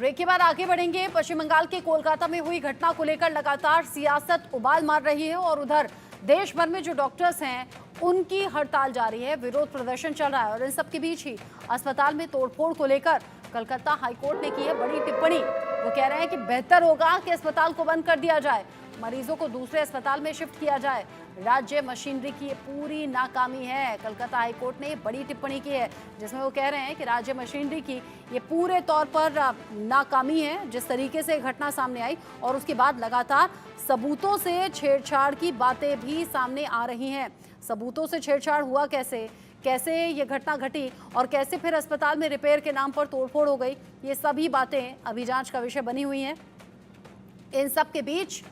Break के बाद आगे बढ़ेंगे। पश्चिम बंगाल के कोलकाता में हुई घटना को लेकर लगातार सियासत उबाल मार रही है और उधर देश भर में जो डॉक्टर्स हैं उनकी हड़ताल जारी है, विरोध प्रदर्शन चल रहा है। और इन सब के बीच ही अस्पताल में तोड़फोड़ को लेकर कलकत्ता हाईकोर्ट ने की है बड़ी टिप्पणी। वो कह रहे हैं कि बेहतर होगा कि अस्पताल को बंद कर दिया जाए, मरीजों को दूसरे अस्पताल में शिफ्ट किया जाए। राज्य मशीनरी की ये पूरी नाकामी है। कलकत्ता हाईकोर्ट ने बड़ी टिप्पणी की है जिसमें वो कह रहे हैं कि राज्य मशीनरी की ये पूरे तौर पर नाकामी है। जिस तरीके से घटना सामने आई और उसके बाद लगातार सबूतों से छेड़छाड़ की बातें भी सामने आ रही हैं। सबूतों से छेड़छाड़ हुआ कैसे, कैसे ये घटना घटी और कैसे फिर अस्पताल में रिपेयर के नाम पर तोड़फोड़ हो गई, ये सभी बातें अभी जांच का विषय बनी हुई हैं। इन सब के बीच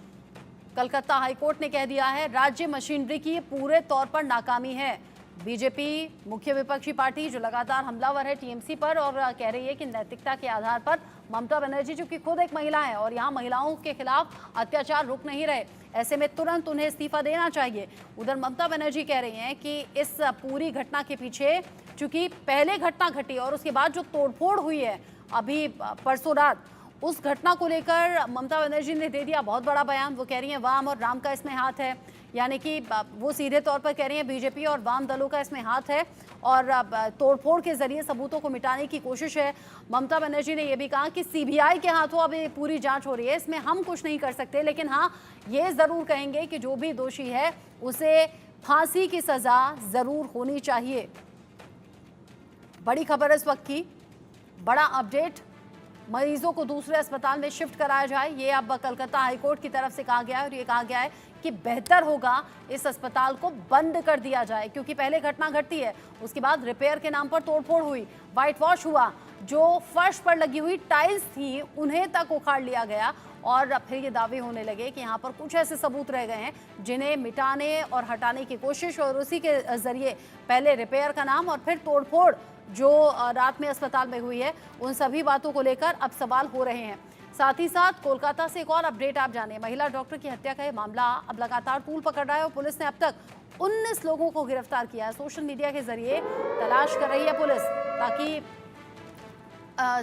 कलकत्ता हाईकोर्ट ने कह दिया है राज्य मशीनरी की पूरे तौर पर नाकामी है। बीजेपी मुख्य विपक्षी पार्टी जो लगातार हमलावर है टीएमसी पर और कह रही है कि नैतिकता के आधार पर ममता बनर्जी जो कि खुद एक महिला है और यहाँ महिलाओं के खिलाफ अत्याचार रुक नहीं रहे, ऐसे में तुरंत उन्हें इस्तीफा देना चाहिए। उधर ममता बनर्जी कह रही हैं कि इस पूरी घटना के पीछे चूंकि पहले घटना घटी और उसके बाद जो तोड़फोड़ हुई है अभी परसों रात, उस घटना को लेकर ममता बनर्जी ने दे दिया बहुत बड़ा बयान। वो कह रही हैं वाम और राम का इसमें हाथ है, यानी कि वो सीधे तौर पर कह रही हैं बीजेपी और वाम दलों का इसमें हाथ है और तोड़फोड़ के जरिए सबूतों को मिटाने की कोशिश है। ममता बनर्जी ने यह भी कहा कि सीबीआई के हाथों अब ये पूरी जांच हो रही है, इसमें हम कुछ नहीं कर सकते, लेकिन हाँ ये जरूर कहेंगे कि जो भी दोषी है उसे फांसी की सजा जरूर होनी चाहिए। बड़ी खबर इस वक्त की, बड़ा अपडेट, मरीजों को दूसरे अस्पताल में शिफ्ट कराया जाए, ये अब कलकत्ता हाईकोर्ट की तरफ से कहा गया है और ये कहा गया है कि बेहतर होगा इस अस्पताल को बंद कर दिया जाए, क्योंकि पहले घटना घटती है उसके बाद रिपेयर के नाम पर तोड़फोड़ हुई, वाइट वॉश हुआ, जो फर्श पर लगी हुई टाइल्स थी उन्हें तक उखाड़ लिया गया और फिर ये दावे होने लगे कि यहाँ पर कुछ ऐसे सबूत रह गए हैं जिन्हें मिटाने और हटाने की कोशिश और उसी के जरिए पहले रिपेयर का नाम और फिर तोड़फोड़ जो रात में अस्पताल में हुई है, उन सभी बातों को लेकर अब सवाल हो रहे हैं। साथ ही साथ कोलकाता से एक और अपडेट आप जाने, महिला डॉक्टर की हत्या का ये मामला अब लगातार तूल पकड़ रहा है और पुलिस ने अब तक 19 लोगों को गिरफ्तार किया है। सोशल मीडिया के जरिए तलाश कर रही है पुलिस ताकि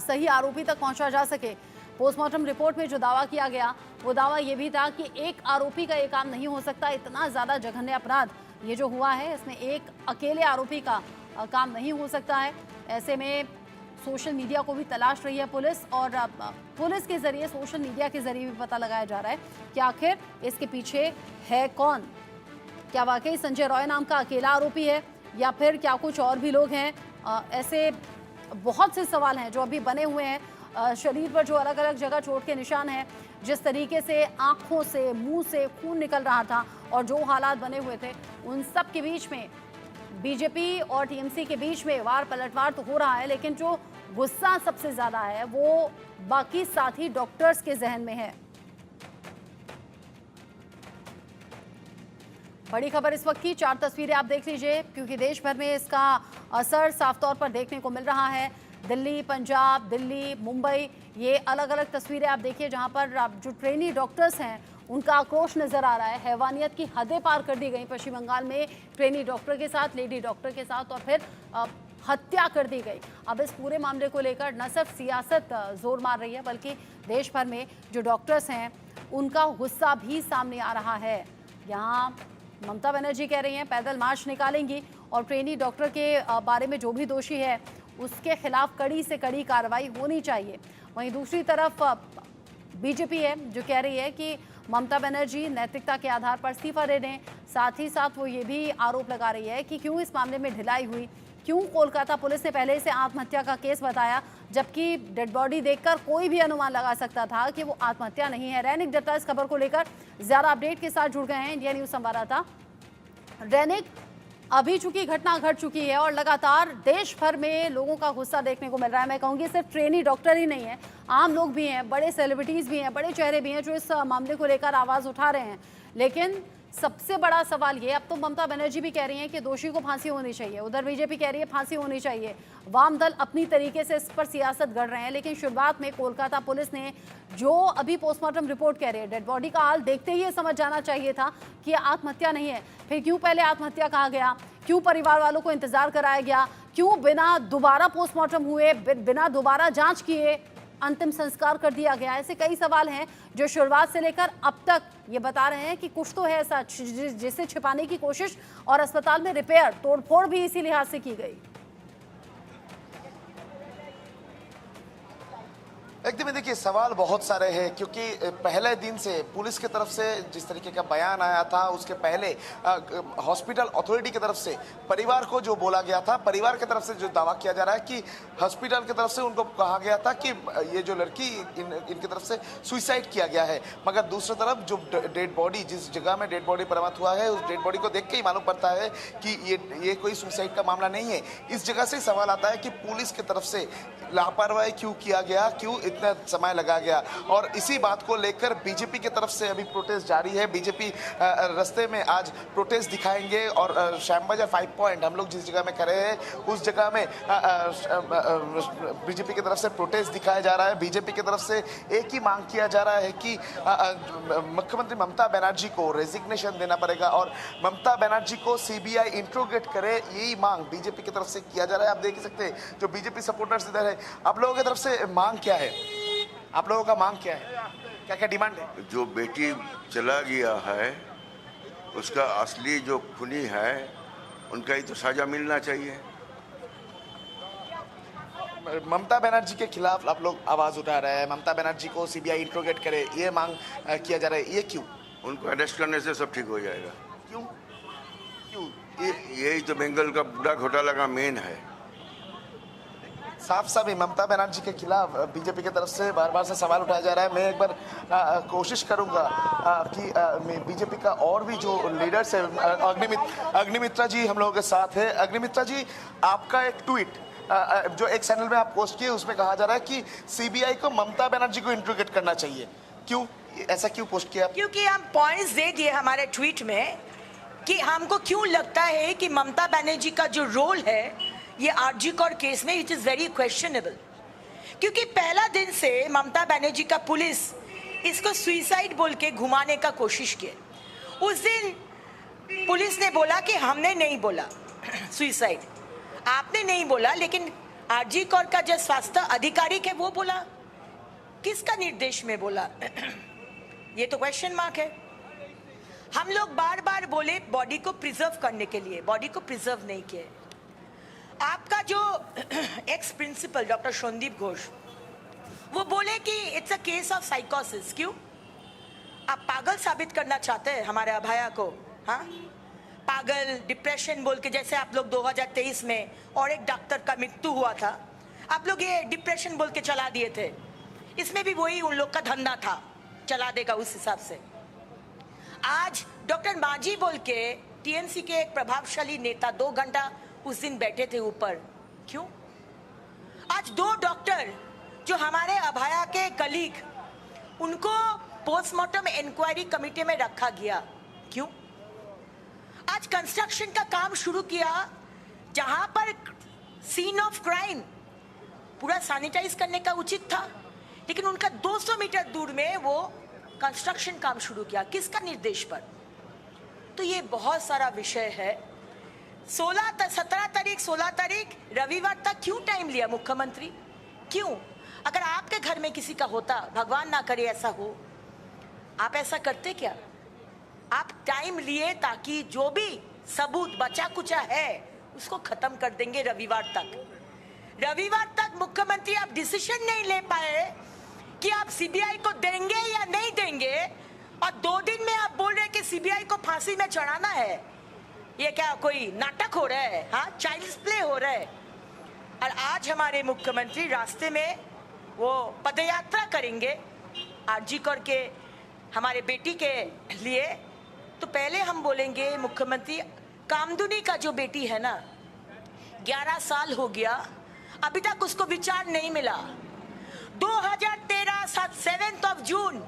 सही आरोपी तक पहुंचा जा सके। पोस्टमार्टम रिपोर्ट में जो दावा किया गया वो दावा ये भी था कि एक आरोपी का ये काम नहीं हो सकता, इतना ज़्यादा जघन्य अपराध ये जो हुआ है इसमें एक अकेले आरोपी का काम नहीं हो सकता है। ऐसे में सोशल मीडिया को भी तलाश रही है पुलिस और पुलिस के जरिए सोशल मीडिया के जरिए भी पता लगाया जा रहा है कि आखिर इसके पीछे है कौन। क्या वाकई संजय रॉय नाम का अकेला आरोपी है या फिर क्या कुछ और भी लोग हैं? ऐसे बहुत से सवाल हैं जो अभी बने हुए हैं। शरीर पर जो अलग अलग जगह चोट के निशान हैं, जिस तरीके से आंखों से मुंह से खून निकल रहा था और जो हालात बने हुए थे, उन सब के बीच में बीजेपी और टीएमसी के बीच में वार पलटवार तो हो रहा है, लेकिन जो गुस्सा सबसे ज्यादा है वो बाकी साथी डॉक्टर्स के जहन में है। बड़ी खबर इस वक्त की, 4 तस्वीरें आप देख लीजिए क्योंकि देश भर में इसका असर साफ तौर पर देखने को मिल रहा है। दिल्ली, पंजाब, दिल्ली, मुंबई, ये अलग अलग तस्वीरें आप देखिए जहां पर जो ट्रेनी डॉक्टर्स हैं उनका आक्रोश नजर आ रहा है। हैवानियत की हदें पार कर दी गई पश्चिम बंगाल में ट्रेनी डॉक्टर के साथ, लेडी डॉक्टर के साथ और फिर हत्या कर दी गई। अब इस पूरे मामले को लेकर न सिर्फ सियासत जोर मार रही है बल्कि देश भर में जो डॉक्टर्स हैं उनका गुस्सा भी सामने आ रहा है। यहाँ ममता बनर्जी कह रही हैं पैदल मार्च निकालेंगी और ट्रेनी डॉक्टर के बारे में जो भी दोषी है उसके खिलाफ कड़ी से कड़ी कार्रवाई होनी चाहिए। वहीं दूसरी तरफ बीजेपी है जो कह रही है कि ममता बनर्जी नैतिकता के आधार पर इस्तीफा दे दें। साथ ही साथ वो ये भी आरोप लगा रही है कि क्यों इस मामले में ढिलाई हुई, क्यों कोलकाता पुलिस ने पहले इसे आत्महत्या का केस बताया जबकि डेड बॉडी देखकर कोई भी अनुमान लगा सकता था कि वो आत्महत्या नहीं है। रैनिक दत्ता इस खबर को लेकर ज्यादा अपडेट के साथ जुड़ गए हैं, इंडिया न्यूज संवाददाता रैनिक। अभी चूंकि घटना घट चुकी है और लगातार देश भर में लोगों का गुस्सा देखने को मिल रहा है। मैं कहूँगी सिर्फ ट्रेनी डॉक्टर ही नहीं है, आम लोग भी हैं, बड़े सेलिब्रिटीज़ भी हैं, बड़े चेहरे भी हैं जो इस मामले को लेकर आवाज़ उठा रहे हैं। लेकिन सबसे बड़ा सवाल ये, अब तो ममता बनर्जी भी कह रही हैं कि दोषी को फांसी होनी चाहिए, उधर बीजेपी कह रही है फांसी होनी चाहिए, वाम दल अपनी तरीके से इस पर सियासत गढ़ रहे हैं। लेकिन शुरुआत में कोलकाता पुलिस ने जो अभी पोस्टमार्टम रिपोर्ट कह रही है, डेड बॉडी का हाल देखते ही ये समझ जाना चाहिए था कि आत्महत्या नहीं है। फिर क्यों पहले आत्महत्या कहा गया, क्यों परिवार वालों को इंतजार कराया गया, क्यों बिना दोबारा पोस्टमार्टम हुए, बिना दोबारा जांच किए अंतिम संस्कार कर दिया गया। ऐसे कई सवाल हैं जो शुरुआत से लेकर अब तक ये बता रहे हैं कि कुछ तो है ऐसा जिसे छिपाने की कोशिश और अस्पताल में रिपेयर तोड़फोड़ भी इसी लिहाज से की गई। एकदम देखिए, सवाल बहुत सारे हैं क्योंकि पहले दिन से पुलिस की तरफ से जिस तरीके का बयान आया था, उसके पहले हॉस्पिटल अथॉरिटी की तरफ से परिवार को जो बोला गया था, परिवार की तरफ से जो दावा किया जा रहा है कि हॉस्पिटल की तरफ से उनको कहा गया था कि ये जो लड़की इनकी तरफ से सुइसाइड किया गया है। मगर दूसरी तरफ जो डेड बॉडी, जिस जगह में डेड बॉडी बरामद हुआ है, उस डेड बॉडी को देख के ही मालूम पड़ता है कि ये कोई सुइसाइड का मामला नहीं है। इस जगह से सवाल आता है कि पुलिस की तरफ से लापरवाही क्यों किया गया, क्यों इतना समय लगा गया। और इसी बात को लेकर बीजेपी की तरफ से अभी प्रोटेस्ट जारी है। बीजेपी रास्ते में आज प्रोटेस्ट दिखाएंगे और श्याम बाजार 5 पॉइंट हम लोग जिस जगह में खड़े हैं उस जगह में बीजेपी की तरफ से प्रोटेस्ट दिखाया जा रहा है। बीजेपी की तरफ से एक ही मांग किया जा रहा है कि मुख्यमंत्री ममता बनर्जी को रेजिग्नेशन देना पड़ेगा और ममता बनर्जी को सीबीआई इंट्रोगेट करे। यही मांग बीजेपी की तरफ से किया जा रहा है। आप देख सकते हैं जो बीजेपी सपोर्टर्स इधर है। आप लोगों की तरफ से मांग क्या है? आप लोगों का मांग क्या है? क्या क्या डिमांड है? जो बेटी चला गया है उसका असली जो खूनी है उनका ही तो सजा मिलना चाहिए। ममता बनर्जी के खिलाफ आप लोग आवाज उठा रहे हैं, ममता बनर्जी को सीबीआई इंट्रोगेट करे, ये मांग किया जा रहा है। ये क्यों? उनको अरेस्ट करने से सब ठीक हो जाएगा। क्यों क्यों? यही तो बेंगल का पूरा घोटाला का मेन है। साफ साफ ममता बनर्जी के खिलाफ बीजेपी की तरफ से बार बार से सवाल उठाया जा रहा है। मैं एक बार कोशिश करूंगा कि बीजेपी का और भी जो लीडर्स है, अग्निमित्रा जी हम लोगों के साथ है। अग्निमित्रा जी, आपका एक ट्वीट जो एक चैनल में आप पोस्ट किए उसमें कहा जा रहा है कि सीबीआई को ममता बनर्जी को इंट्रोगेट करना चाहिए। क्यों, ऐसा क्यों पोस्ट किया? क्योंकि हम पॉइंट्स दे दिए हमारे ट्वीट में कि हमको क्यों लगता है कि ममता बनर्जी का जो रोल है ये आरजी कौर केस में इट इज वेरी क्वेश्चनेबल। क्योंकि पहला दिन से ममता बनर्जी का पुलिस इसको सुइसाइड बोल के घुमाने का कोशिश किए। उस दिन पुलिस ने बोला कि हमने नहीं बोला सुइसाइड, आपने नहीं बोला, लेकिन आरजी कौर का जो स्वास्थ्य अधिकारी है वो बोला। किसका निर्देश में बोला? ये तो क्वेश्चन मार्क है। हम लोग बार बार बोले बॉडी को प्रिजर्व करने के लिए, बॉडी को प्रिजर्व नहीं किए। आपका जो ex principal doctor Sandip Ghosh वो बोले कि इट्स अ केस ऑफ साइकोसिस। क्यों? आप पागल साबित करना चाहते हैं हमारे अभया को? हाँ, पागल, डिप्रेशन बोल के, जैसे आप लोग 2023 में और एक डॉक्टर का मृत्यु हुआ था, आप लोग ये डिप्रेशन बोल के चला दिए थे। इसमें भी वही उन लोग का धंधा था, चला देगा उस हिसाब से। आज डॉक्टर मांझी बोल के टीएमसी के एक प्रभावशाली नेता 2 घंटा उस दिन बैठे थे ऊपर। क्यों? आज 2 डॉक्टर जो हमारे अभया के कलीग, उनको पोस्टमार्टम इंक्वायरी कमेटी में रखा गया। क्यों? आज कंस्ट्रक्शन का काम शुरू किया जहां पर सीन ऑफ क्राइम पूरा सैनिटाइज करने का उचित था, लेकिन उनका 200 मीटर दूर में वो कंस्ट्रक्शन काम शुरू किया। किसका निर्देश पर? तो ये बहुत सारा विषय है। 17 तारीख 16 तारीख रविवार तक क्यों टाइम लिया मुख्यमंत्री? क्यों? अगर आपके घर में किसी का होता, भगवान ना करे ऐसा हो, आप ऐसा करते क्या? आप टाइम लिए ताकि जो भी सबूत बचा कुचा है उसको खत्म कर देंगे रविवार तक। रविवार तक मुख्यमंत्री आप डिसीजन नहीं ले पाए कि आप सीबीआई को देंगे या नहीं देंगे, और 2 दिन में आप बोल रहे हैं कि सीबीआई को फांसी में चढ़ाना है। ये क्या कोई नाटक हो रहा है? हाँ, चाइल्ड्स प्ले हो रहा है। और आज हमारे मुख्यमंत्री रास्ते में वो पदयात्रा करेंगे आरजी कौर के हमारे बेटी के लिए। तो पहले हम बोलेंगे मुख्यमंत्री, कामदुनी का जो बेटी है ना, 11 साल हो गया, अभी तक उसको विचार नहीं मिला। 2013 7 जून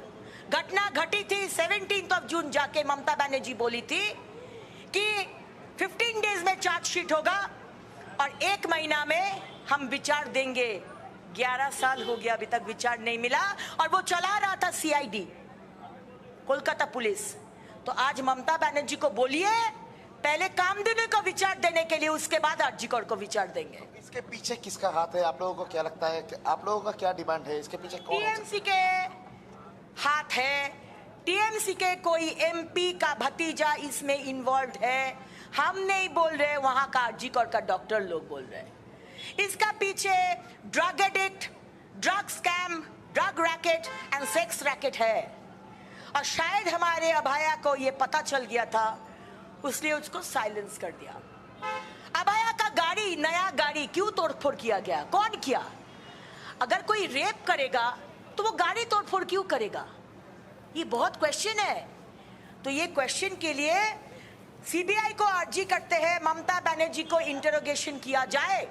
घटना घटी थी। 17 जून जाके ममता बनर्जी बोली थी कि 15 डेज में चार्जशीट होगा और 1 महीना में हम विचार देंगे। 11 साल हो गया, अभी तक विचार नहीं मिला, और वो चला रहा था सीआईडी, कोलकाता पुलिस। तो आज ममता बनर्जी को बोलिए पहले कामधेनु को विचार देने के लिए, उसके बाद आरजी कोर को विचार देंगे। इसके पीछे किसका हाथ है? आप लोगों को क्या लगता है? आप लोगों का क्या डिमांड है? इसके पीछे कौन हो सकता टीएमसी के हाथ है। टीएमसी के कोई एमपी का भतीजा इसमें इन्वॉल्व है। हम नहीं बोल रहे, वहां का आरजी कोर का डॉक्टर लोग बोल रहे हैं। इसका पीछे drug addict, drug scam, drug racket and sex racket है। और शायद हमारे अभाया को ये पता चल गया था, उसने उसको साइलेंस कर दिया। अभाया का गाड़ी, नया गाड़ी क्यों तोड़फोड़ किया गया? कौन किया? अगर कोई रेप करेगा तो वो गाड़ी तोड़फोड़ क्यों करेगा? ये बहुत क्वेश्चन है। तो ये क्वेश्चन के लिए सीबीआई को अर्जी करते हैं, ममता बनर्जी को इंटरोगेशन किया जाए,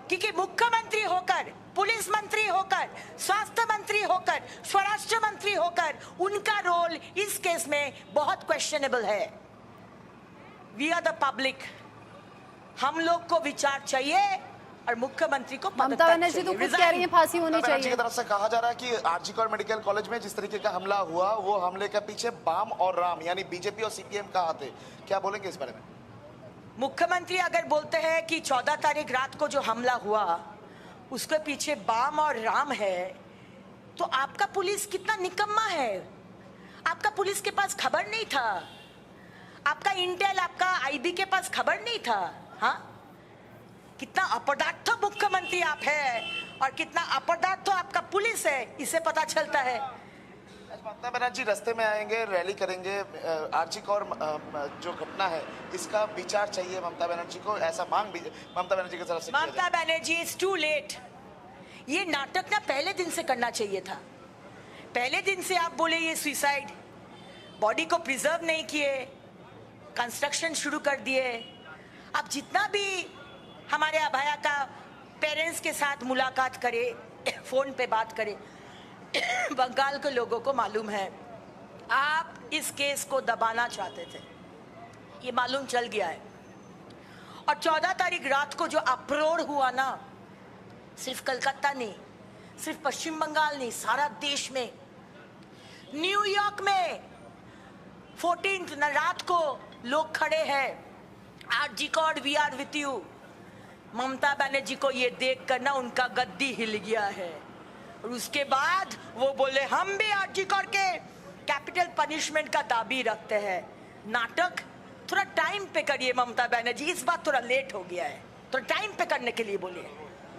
क्योंकि मुख्यमंत्री होकर, पुलिस मंत्री होकर, स्वास्थ्य मंत्री होकर, स्वराष्ट्र मंत्री होकर उनका रोल इस केस में बहुत क्वेश्चनेबल है। वी आर द पब्लिक, हम लोग को विचार चाहिए और मुख्यमंत्री को ममता बनर्जी तो खुद कह रही है फांसी होनी बनर्जी चाहिए। की तरफ से कहा जा रहा है कि आरजी कोर मेडिकल कॉलेज में जिस तरीके का हमला हुआ, वो हमले के पीछे बाम और राम यानी बीजेपी और सीपीएम का हाथ है। क्या बोलेंगे इस बारे में? मुख्यमंत्री अगर बोलते हैं कि 14 तारीख रात को जो हमला हुआ उसके पीछे बाम और राम है, तो आपका पुलिस कितना निकम्मा है। आपका पुलिस के पास खबर नहीं था, आपका इंटेल, आपका आईबी के पास खबर नहीं था। हाँ, कितना अपदार्थ मुख्यमंत्री आप है और कितना अपदार्थ आपका पुलिस है, इससे पता चलता है। आज ममता बनर्जी रास्ते में आएंगे, रैली करेंगे। आरजी कोर जो घटना है इसका विचार चाहिए ममता बनर्जी को, ऐसा मांग भी ममता बनर्जी की तरफ से किया जा रहा है। Mamata Banerjee is to late. ये नाटक ना पहले दिन से करना चाहिए था। पहले दिन से आप बोले ये सुसाइड, बॉडी को प्रिजर्व नहीं किए, कंस्ट्रक्शन शुरू कर दिए। अब जितना भी हमारे अभाया का पेरेंट्स के साथ मुलाकात करे, फोन पे बात करे, बंगाल के लोगों को मालूम है आप इस केस को दबाना चाहते थे, ये मालूम चल गया है। और 14 तारीख रात को जो अप्रोर हुआ ना, सिर्फ कलकत्ता नहीं, सिर्फ पश्चिम बंगाल नहीं, सारा देश में, न्यूयॉर्क में 14th न रात को लोग खड़े हैं, RG Kar we are with you. Mamata Banerjee को ये देख कर ना उनका गद्दी हिल गया है। और उसके बाद वो बोले हम भी आरजी कोर के कैपिटल पनिशमेंट का दाबी रखते हैं। नाटक थोड़ा टाइम पे करिए ममता बनर्जी, इस बार थोड़ा लेट हो गया है, थोड़ा टाइम पे करने के लिए बोलिए।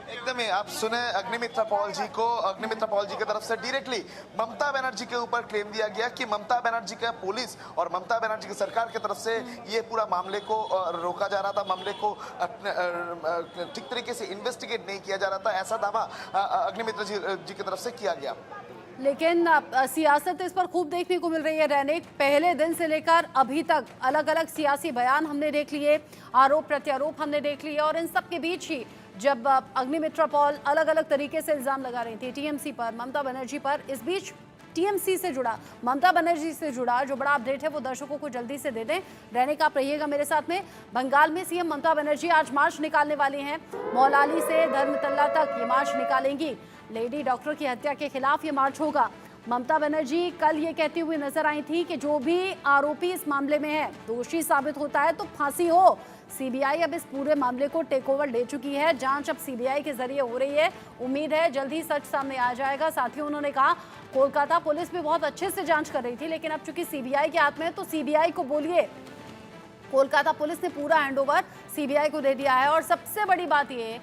एकदम ही आप सुने अग्निमित्रा पॉल जी को। अग्निमित्रा पॉल जी की तरफ से डायरेक्टली ममता बनर्जी के ऊपर क्लेम दिया गया कि ममता बनर्जी का पुलिस और ममता बनर्जी की सरकार की तरफ से ये पूरा मामले को रोका जा रहा था, मामले को ठीक तरीके से इन्वेस्टिगेट नहीं किया जा रहा था, ऐसा दावा अग्निमित्रा जी की तरफ से किया गया। लेकिन सियासत इस पर खूब देखने को मिल रही है रैनिक। पहले दिन से लेकर अभी तक अलग अलग सियासी बयान हमने देख लिए, आरोप प्रत्यारोप हमने देख लिए, और इन सब के बीच ही जब अग्निमित्रा पॉल अलग अलग तरीके से इल्जाम लगा रही थी टीएमसी पर, ममता बनर्जी पर, इस बीच टीएमसी से जुड़ा, ममता बनर्जी से जुड़ा जो बड़ा अपडेट है वो दर्शकों को जल्दी से दे दें। रैनिक आप रहिएगा मेरे साथ में। बंगाल में सीएम ममता बनर्जी आज मार्च निकालने वाली हैं। मौलाली से धर्मतल्ला तक ये मार्च निकालेंगी। लेडी डॉक्टर की हत्या के खिलाफ ये मार्च होगा। ममता बनर्जी कल ये कहती हुई नजर आई थी कि जो भी आरोपी इस मामले में है, दोषी साबित होता है तो फांसी हो। सीबीआई अब इस पूरे मामले को टेक ओवर ले चुकी है। जांच अब सीबीआई के जरिए हो रही है। उम्मीद है जल्द ही सच सामने आ जाएगा। साथ ही उन्होंने कहा कोलकाता पुलिस भी बहुत अच्छे से जांच कर रही थी, लेकिन अब चूंकि सीबीआई के हाथ में है तो सीबीआई को बोलिए। कोलकाता पुलिस ने पूरा हैंडओवर सीबीआई को दे दिया है। और सबसे बड़ी बात ये,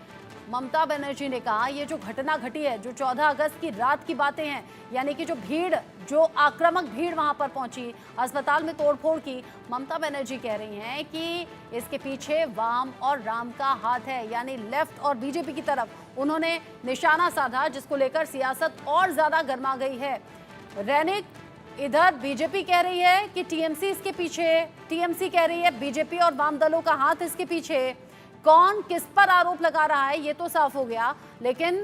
ममता बनर्जी ने कहा ये जो घटना घटी है, जो 14 अगस्त की रात की बातें हैं, यानी कि जो भीड़, जो आक्रामक भीड़ वहां पर पहुंची, अस्पताल में तोड़फोड़ की, ममता बनर्जी कह रही हैं कि इसके पीछे वाम और राम का हाथ है, यानी लेफ्ट और बीजेपी की तरफ उन्होंने निशाना साधा, जिसको लेकर सियासत और ज्यादा गर्मा गई है। रैनिक इधर बीजेपी कह रही है कि टीएमसी इसके पीछे, टीएमसी कह रही है बीजेपी और वाम दलों का हाथ इसके पीछे। कौन किस पर आरोप लगा रहा है ये तो साफ हो गया, लेकिन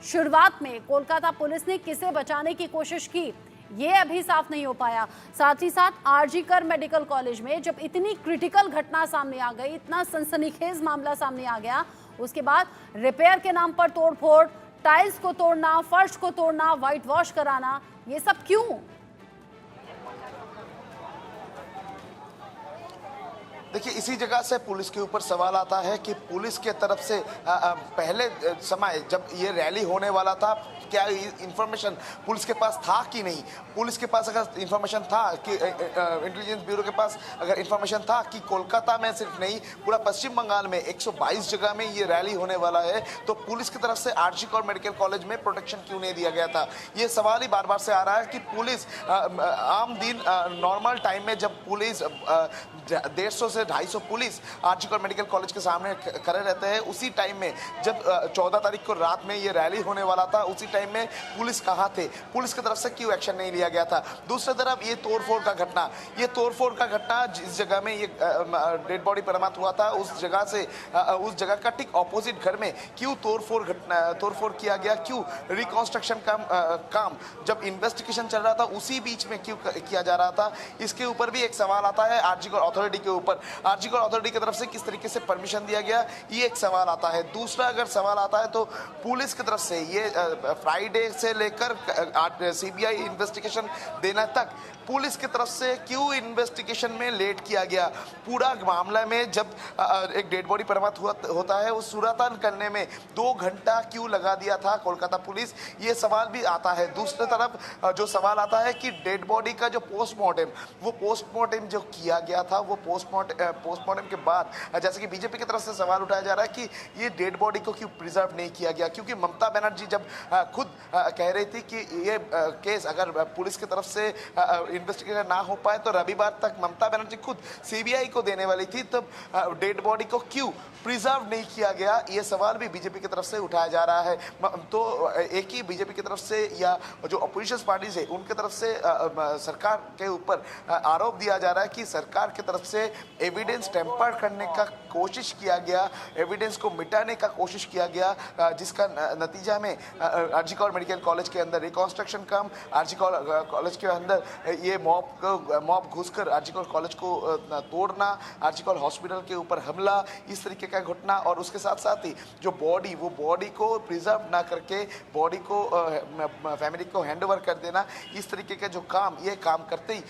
शुरुआत में कोलकाता पुलिस ने किसे बचाने की कोशिश की ये अभी साफ नहीं हो पाया। साथ ही साथ आरजी कोर मेडिकल कॉलेज में जब इतनी क्रिटिकल घटना सामने आ गई, इतना सनसनीखेज मामला सामने आ गया, उसके बाद रिपेयर के नाम पर तोड़फोड़, टाइल्स को तोड़ना, फर्श को तोड़ना, व्हाइट वॉश कराना, ये सब क्यों? देखिए, इसी जगह से पुलिस के ऊपर सवाल आता है कि पुलिस के तरफ से पहले समय जब ये रैली होने वाला था, क्या इंफॉर्मेशन पुलिस के पास था कि नहीं? पुलिस के पास अगर इंफॉर्मेशन था कि इंटेलिजेंस ब्यूरो के पास अगर इंफॉर्मेशन था कि कोलकाता में सिर्फ नहीं, पूरा पश्चिम बंगाल में 122 जगह में ये रैली होने वाला है, तो पुलिस की तरफ से आरजी कौर मेडिकल कॉलेज में प्रोटेक्शन क्यों नहीं दिया गया था? ये सवाल ही बार बार से आ रहा है कि पुलिस आम दिन नॉर्मल टाइम में जब पुलिस 150 से 250 police RG Kar medical college के सामने खड़े रहते हैं, उसी टाइम में जब 14 तारीख को रात में ये रैली होने वाला था, उसी टाइम में पुलिस कहाँ थे? पुलिस की तरफ से क्यों एक्शन नहीं लिया गया था? दूसरी तरफ ये तोड़फोड़ का घटना जिस जगह में ये डेड बॉडी बरामद हुआ था, उस जगह का ठीक ऑपोजिट घर में क्यों तोड़फोड़ किया गया? क्यों रिकॉन्स्ट्रक्शन काम जब इन्वेस्टिगेशन चल रहा था उसी बीच में क्यों किया जा रहा था? इसके ऊपर भी एक सवाल आता है आरजी कौर अथॉरिटी के ऊपर। आरजी कौर अथॉरिटी की तरफ से किस तरीके से परमिशन दिया गया, ये एक सवाल आता है। दूसरा अगर सवाल आता है तो पुलिस की तरफ से ये फ्राइडे से लेकर सीबीआई इन्वेस्टिगेशन देने तक पुलिस की तरफ से क्यों इन्वेस्टिगेशन में लेट किया गया? पूरा मामला में जब एक डेड बॉडी बरामद होता है, उस सूरतान करने में 2 घंटा क्यों लगा दिया था कोलकाता पुलिस? ये सवाल भी आता है। दूसरी तरफ जो सवाल आता है कि डेड बॉडी का जो पोस्टमार्टम जो किया गया था, वो पोस्टमार्टम के बाद जैसे कि बीजेपी की तरफ से सवाल उठाया जा रहा है कि ये डेड बॉडी को क्यों प्रिजर्व नहीं किया गया? क्योंकि ममता बनर्जी जब खुद कह रही थी कि ये केस अगर पुलिस की तरफ से इन्वेस्टिगेशन ना हो पाए तो रविवार तक ममता बनर्जी खुद सीबीआई को देने वाली थी, तब डेड बॉडी को क्यों प्रिजर्व नहीं किया गया? ये सवाल भी बीजेपी की तरफ से उठाया जा रहा है। तो एक ही बीजेपी की तरफ से या जो अपोजिशन पार्टीज है उनके तरफ से सरकार के ऊपर आरोप दिया जा रहा है कि सरकार की तरफ से एविडेंस टेम्पर करने का कोशिश किया गया, एविडेंस को मिटाने का कोशिश किया गया, जिसका नतीजा में आरजी कौर मेडिकल कॉलेज के अंदर रिकॉन्स्ट्रक्शन काम, आरजी कौर कॉलेज के अंदर ये मॉब घुसकर आरजी कौर कॉलेज को तोड़ना, आरजी कौर हॉस्पिटल के ऊपर हमला, इस तरीके का घटना, और उसके साथ साथ ही जो वो बॉडी को प्रिजर्व ना करके बॉडी को फैमिली को हैंडओवर कर देना, इस तरीके का जो ये काम करते ही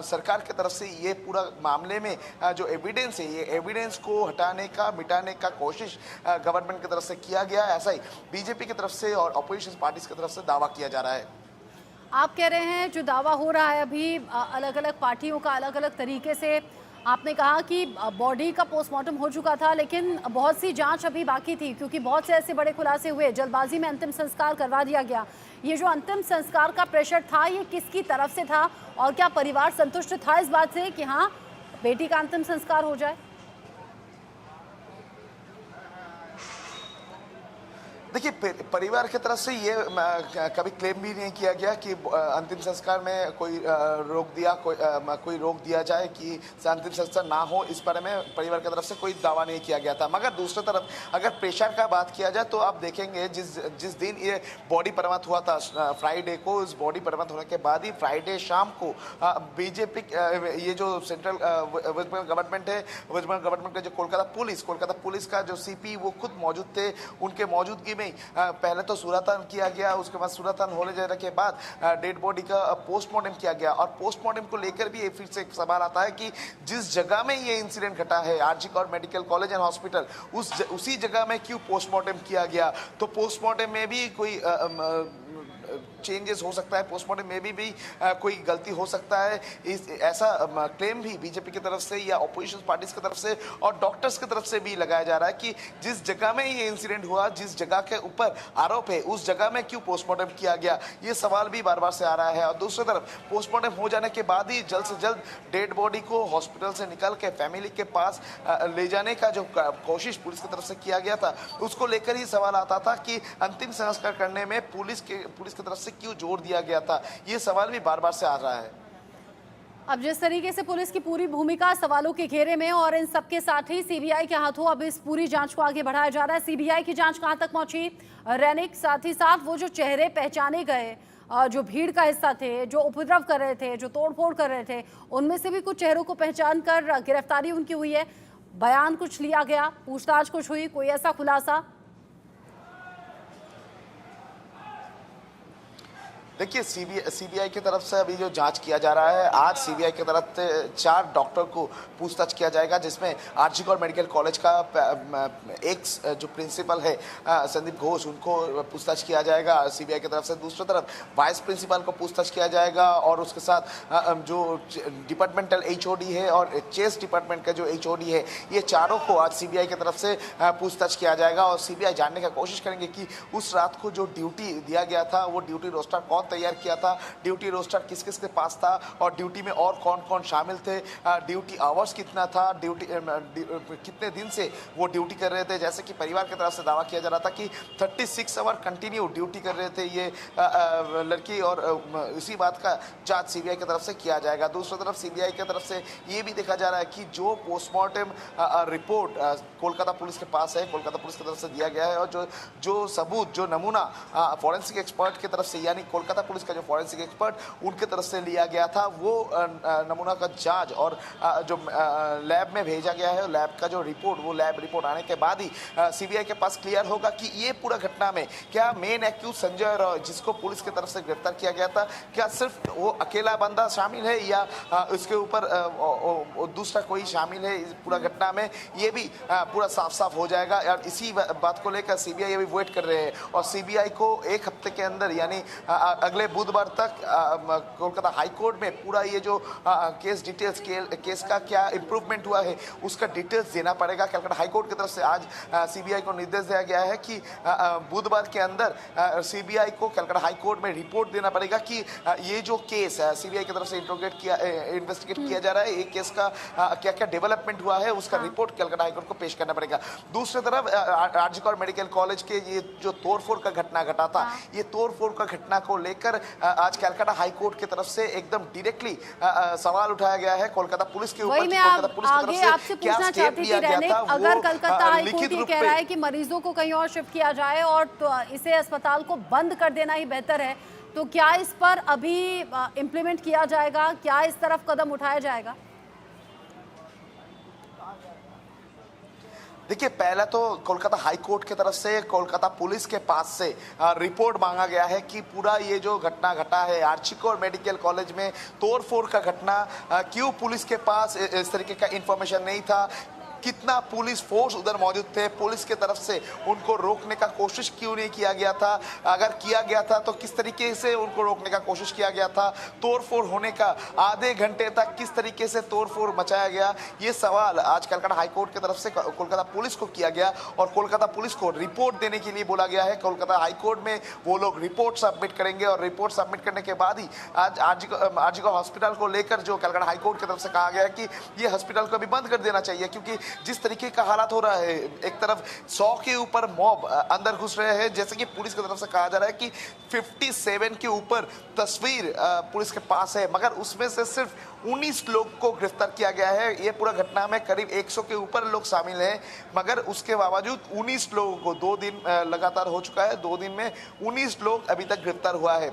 सरकार की तरफ से ये पूरा मामले में जो एविडेंस है, ये एविडेंस को हटाने का मिटाने का कोशिश गवर्नमेंट की तरफ से किया गया। ऐसा ही बीजेपी की तरफ से और अपोजिशन पार्टीज की तरफ से दावा किया जा रहा है। आप कह रहे हैं जो दावा हो रहा है अभी अलग अलग पार्टियों का अलग अलग तरीके से, आपने कहा कि बॉडी का पोस्टमार्टम हो चुका था लेकिन बहुत सी जांच अभी बाकी थी क्योंकि बहुत से ऐसे बड़े खुलासे हुए, जल्दबाजी में अंतिम संस्कार करवा दिया गया। ये जो अंतिम संस्कार का प्रेशर था, ये किसकी तरफ से था और क्या परिवार संतुष्ट था इस बात से कि हाँ बेटी का अंतिम संस्कार हो जाए? देखिए, परिवार की तरफ से ये कभी क्लेम भी नहीं किया गया कि अंतिम संस्कार में कोई रोक दिया जाए कि अंतिम संस्कार ना हो, इस बारे में परिवार की तरफ से कोई दावा नहीं किया गया था। मगर दूसरी तरफ अगर प्रेशर का बात किया जाए तो आप देखेंगे जिस दिन ये बॉडी बरामद हुआ था फ्राइडे को, इस बॉडी बरामद होने के बाद ही फ्राइडे शाम को बीजेपी ये जो सेंट्रल वेस्ट बंगाल गवर्नमेंट है, वेस्ट बंगाल गवर्नमेंट का जो कोलकाता पुलिस का जो सीपी वो खुद मौजूद थे। उनके मौजूदगी में पहले तो सूरतान किया गया, उसके बाद सूरतान होने जाने के बाद डेड बॉडी का पोस्टमार्टम किया गया, और पोस्टमार्टम को लेकर भी फिर से एक सवाल आता है कि जिस जगह में ये इंसिडेंट घटा है RG Kar medical college and hospital, उसी जगह में क्यों पोस्टमार्टम किया गया? तो पोस्टमार्टम में भी कोई चेंजेस हो सकता है, पोस्टमार्टम में भी कोई गलती हो सकता है, ऐसा क्लेम भी बीजेपी की तरफ से या अपोजिशन पार्टीज की तरफ से और डॉक्टर्स की तरफ से भी लगाया जा रहा है कि जिस जगह में ये इंसिडेंट हुआ, जिस जगह के ऊपर आरोप है, उस जगह में क्यों पोस्टमार्टम किया गया? ये सवाल भी बार बार से आ रहा है। और दूसरी तरफ पोस्टमार्टम हो जाने के बाद ही जल्द से जल्द डेड बॉडी को हॉस्पिटल से निकल के फैमिली के पास ले जाने का जो कोशिश पुलिस की तरफ से किया गया था, उसको लेकर ही सवाल आता था कि अंतिम संस्कार करने में पुलिस की तरफ से क्यों जोर दिया गया था? ये सवाल भी बार बार से आ रहा है। अब जिस तरीके से पुलिस की पूरी भूमिका सवालों के घेरे में और इन सबके साथ ही सीबीआई के हाथों अब इस पूरी जांच को आगे बढ़ाया जा रहा है। सीबीआई की जांच कहां तक पहुंची, रैनिक, साथ ही साथ वो जो चेहरे पहचाने गए, जो भीड़ का हिस्सा थे, जो उपद्रव कर रहे थे, जो तोड़फोड़ कर रहे थे, उनमें से भी कुछ चेहरों को पहचान कर गिरफ्तारी उनकी हुई है, बयान कुछ लिया गया, पूछताछ कुछ हुई, कोई ऐसा खुलासा? देखिए सीबीआई की तरफ से अभी जो जांच किया जा रहा है, आज सीबीआई की तरफ से 4 डॉक्टर को पूछताछ किया जाएगा, जिसमें आरजी कौर मेडिकल कॉलेज का एक जो प्रिंसिपल है संदीप घोष, उनको पूछताछ किया जाएगा सीबीआई की तरफ से। दूसरी तरफ वाइस प्रिंसिपल को पूछताछ किया जाएगा और उसके साथ जो डिपार्टमेंटल एचओडी है और चेस डिपार्टमेंट का जो एचओडी है, ये चारों को आज सीबीआई की तरफ से पूछताछ किया जाएगा। और सीबीआई जानने की कोशिश करेंगे कि उस रात को जो ड्यूटी दिया गया था, वो ड्यूटी रोस्टर कौन तैयार किया था, ड्यूटी रोस्टर किस किस के पास था और ड्यूटी में और कौन कौन शामिल थे, ड्यूटी आवर्स कितना था, ड्यूटी कितने दिन से वो ड्यूटी कर रहे थे। जैसे कि परिवार की तरफ से दावा किया जा रहा था कि 36 आवर कंटिन्यू ड्यूटी कर रहे थे ये लड़की, और इसी बात का जांच सीबीआई की तरफ से किया जाएगा। दूसरी तरफ सीबीआई की तरफ से ये भी देखा जा रहा है कि जो पोस्टमार्टम रिपोर्ट कोलकाता पुलिस के पास है, कोलकाता पुलिस की तरफ से दिया गया है, और जो सबूत, जो नमूना फॉरेंसिक एक्सपर्ट की तरफ से, यानी कोलकाता पुलिस का जो फॉरेंसिक एक्सपर्ट उनके तरफ से लिया गया था, वो नमूना का जांच और जो लैब में भेजा गया है, लैब का जो रिपोर्ट, वो लैब रिपोर्ट आने के बाद ही सीबीआई के पास क्लियर होगा कि ये पूरा घटना में क्या मेन एक्यूज संजय रॉय, जिसको पुलिस की तरफ से गिरफ्तार किया गया था, क्या सिर्फ वो अकेला बंदा शामिल है या उसके ऊपर दूसरा कोई शामिल है इस पूरा घटना में, ये भी पूरा साफ साफ हो जाएगा। और इसी बात को लेकर सीबीआई अभी वेट कर रहे हैं और सीबीआई को एक हफ्ते के अंदर, यानी अगले बुधवार तक कोलकाता हाई कोर्ट में पूरा ये जो केस डिटेल्स, केस का क्या इम्प्रूवमेंट हुआ है उसका डिटेल्स देना पड़ेगा। कलकत्ता हाई कोर्ट की तरफ से आज सीबीआई को निर्देश दिया गया है कि बुधवार के अंदर सीबीआई को कलकत्ता हाई कोर्ट में रिपोर्ट देना पड़ेगा कि ये जो केस सीबीआई की तरफ से इन्वेस्टिगेट किया जा रहा है, ये केस का क्या क्या डेवलपमेंट हुआ है, उसका रिपोर्ट कलकत्ता हाई कोर्ट को पेश करना पड़ेगा। दूसरी तरफ आरजी कौर मेडिकल कॉलेज के ये जो तोड़फोड़ का घटना घटा था, ये तोड़फोड़ का घटना को लेकर आज कलकत्ता हाई कोर्ट की तरफ से एकदम डायरेक्टली सवाल उठाया गया है कोलकाता पुलिस के ऊपर। वही मैं आगे आपसे पूछना चाहती थी रैनिक, अगर कलकत्ता हाई कोर्ट ये कह रहा है कि मरीजों को कहीं और शिफ्ट किया जाए और तो इसे अस्पताल को बंद कर देना ही बेहतर है, तो क्या इस पर अभी इम्प्लीमेंट किया जाएगा, क्या इस तरफ कदम उठाया जाएगा? देखिए, पहला तो कोलकाता हाई कोर्ट की तरफ से कोलकाता पुलिस के पास से रिपोर्ट मांगा गया है कि पूरा ये जो घटना घटा है आरजी कौर मेडिकल कॉलेज में तोड़फोड़ का घटना, क्यों पुलिस के पास इस तरीके का इंफॉर्मेशन नहीं था, कितना पुलिस फोर्स उधर मौजूद थे, पुलिस के तरफ से उनको रोकने का कोशिश क्यों नहीं किया गया था, अगर किया गया था तो किस तरीके से उनको रोकने का कोशिश किया गया था, तोड़फोड़ होने का आधे घंटे तक किस तरीके से तोड़फोड़ मचाया गया, ये सवाल आज कलकत्ता हाई कोर्ट की तरफ से कोलकाता पुलिस को किया गया और कोलकाता पुलिस को रिपोर्ट देने के लिए बोला गया है। कोलकाता हाई कोर्ट में वो लोग रिपोर्ट सबमिट करेंगे और रिपोर्ट सबमिट करने के बाद ही आज आरजी कौर हॉस्पिटल को लेकर जो कलकत्ता हाई कोर्ट की तरफ से कहा गया है कि ये हॉस्पिटल को अभी बंद कर देना चाहिए, क्योंकि जिस तरीके का हालात हो रहा है, एक तरफ 100 के ऊपर मॉब अंदर घुस रहे हैं, जैसे कि पुलिस की तरफ से कहा जा रहा है कि 57 के ऊपर तस्वीर पुलिस के पास है, मगर उसमें से सिर्फ 19 लोग को गिरफ्तार किया गया है। ये पूरा घटना में करीब 100 के ऊपर लोग शामिल हैं, मगर उसके बावजूद 19 लोगों को 2 दिन लगातार हो चुका है, 2 दिन में 19 लोग अभी तक गिरफ्तार हुआ है।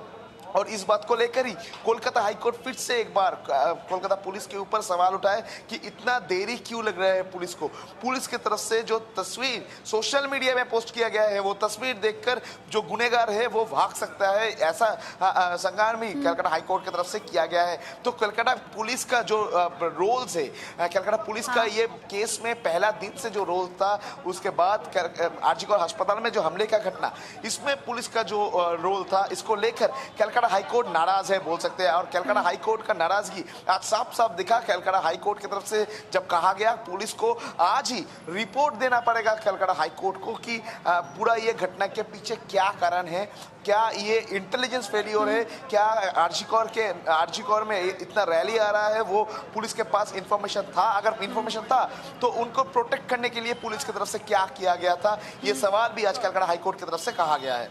और इस बात को लेकर ही कोलकाता हाई कोर्ट फिर से एक बार कोलकाता पुलिस के ऊपर सवाल उठाए कि इतना देरी क्यों लग रहा है पुलिस को। पुलिस की तरफ से जो तस्वीर सोशल मीडिया में पोस्ट किया गया है, वो तस्वीर देखकर जो गुनहगार है वो भाग सकता है, ऐसा संज्ञान भी कलकत्ता हाई कोर्ट की तरफ से किया गया है। तो कलकत्ता पुलिस का जो रोल्स है, कलकत्ता पुलिस का ये केस में पहला दिन से जो रोल था, उसके बाद आरजी कौर अस्पताल में जो हमले का घटना, इसमें पुलिस का जो रोल था, इसको लेकर कलकत्ता हाई कोर्ट नाराज है बोल सकते हैं। और कलकत्ता हाई कोर्ट का नाराजगी आज साफ साफ दिखा। कलकत्ता हाई कोर्ट की तरफ से जब कहा गया पुलिस को आज ही रिपोर्ट देना पड़ेगा कलकत्ता हाई कोर्ट को कि पूरा ये घटना के पीछे क्या कारण है, क्या ये इंटेलिजेंस फेलियर है, क्या आरजी कौर में इतना रैली आ रहा है, वो पुलिस के पास इंफॉर्मेशन था, अगर इंफॉर्मेशन था तो उनको प्रोटेक्ट करने के लिए पुलिस की तरफ से क्या किया गया था, ये सवाल भी आज कलकत्ता हाई कोर्ट की तरफ से कहा गया है।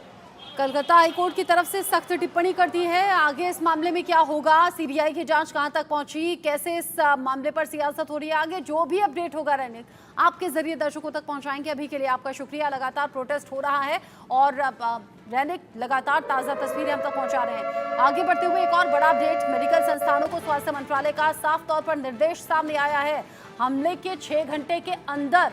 कलकत्ता हाईकोर्ट की तरफ से सख्त टिप्पणी कर दी है। आगे इस मामले में क्या होगा, सीबीआई की जांच कहां तक पहुंची, कैसे इस मामले पर सियासत हो रही है, आगे जो भी अपडेट होगा रैनिक आपके जरिए दर्शकों तक पहुंचाएंगे। अभी के लिए आपका शुक्रिया। लगातार प्रोटेस्ट हो रहा है और रैनिक लगातार ताज़ा तस्वीरें हम तक पहुंचा रहे हैं। आगे बढ़ते हुए एक और बड़ा अपडेट, मेडिकल संस्थानों को स्वास्थ्य मंत्रालय का साफ तौर पर निर्देश सामने आया है। हमले के 6 घंटे के अंदर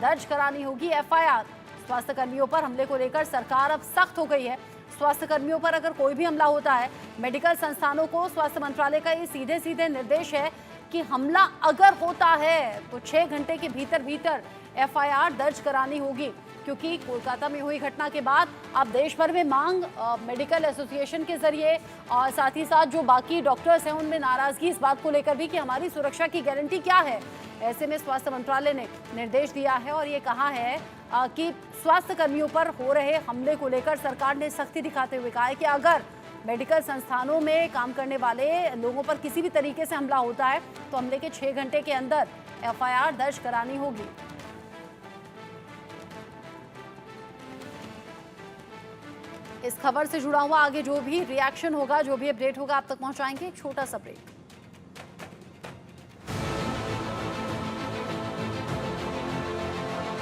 दर्ज करानी होगी एफआईआर। स्वास्थ्य कर्मियों पर हमले को लेकर सरकार अब सख्त हो गई है। स्वास्थ्य कर्मियों पर अगर कोई भी हमला होता है, मेडिकल संस्थानों को स्वास्थ्य मंत्रालय का ये सीधे सीधे निर्देश है कि हमला अगर होता है तो 6 घंटे के भीतर भीतर एफआईआर दर्ज करानी होगी, क्योंकि कोलकाता में हुई घटना के बाद अब देश भर में मांग मेडिकल एसोसिएशन के जरिए और साथ ही साथ जो बाकी डॉक्टर्स हैं उनमें नाराजगी इस बात को लेकर भी कि हमारी सुरक्षा की गारंटी क्या है। ऐसे में स्वास्थ्य मंत्रालय ने निर्देश दिया है और ये कहा है कि स्वास्थ्य कर्मियों पर हो रहे हमले को लेकर सरकार ने सख्ती दिखाते हुए कहा है कि अगर मेडिकल संस्थानों में काम करने वाले लोगों पर किसी भी तरीके से हमला होता है तो हमले के 6 घंटे के अंदर एफआईआर दर्ज करानी होगी। इस खबर से जुड़ा हुआ आगे जो भी रिएक्शन होगा, जो भी अपडेट होगा आप तक पहुंचाएंगे। एक छोटा सा ब्रेक।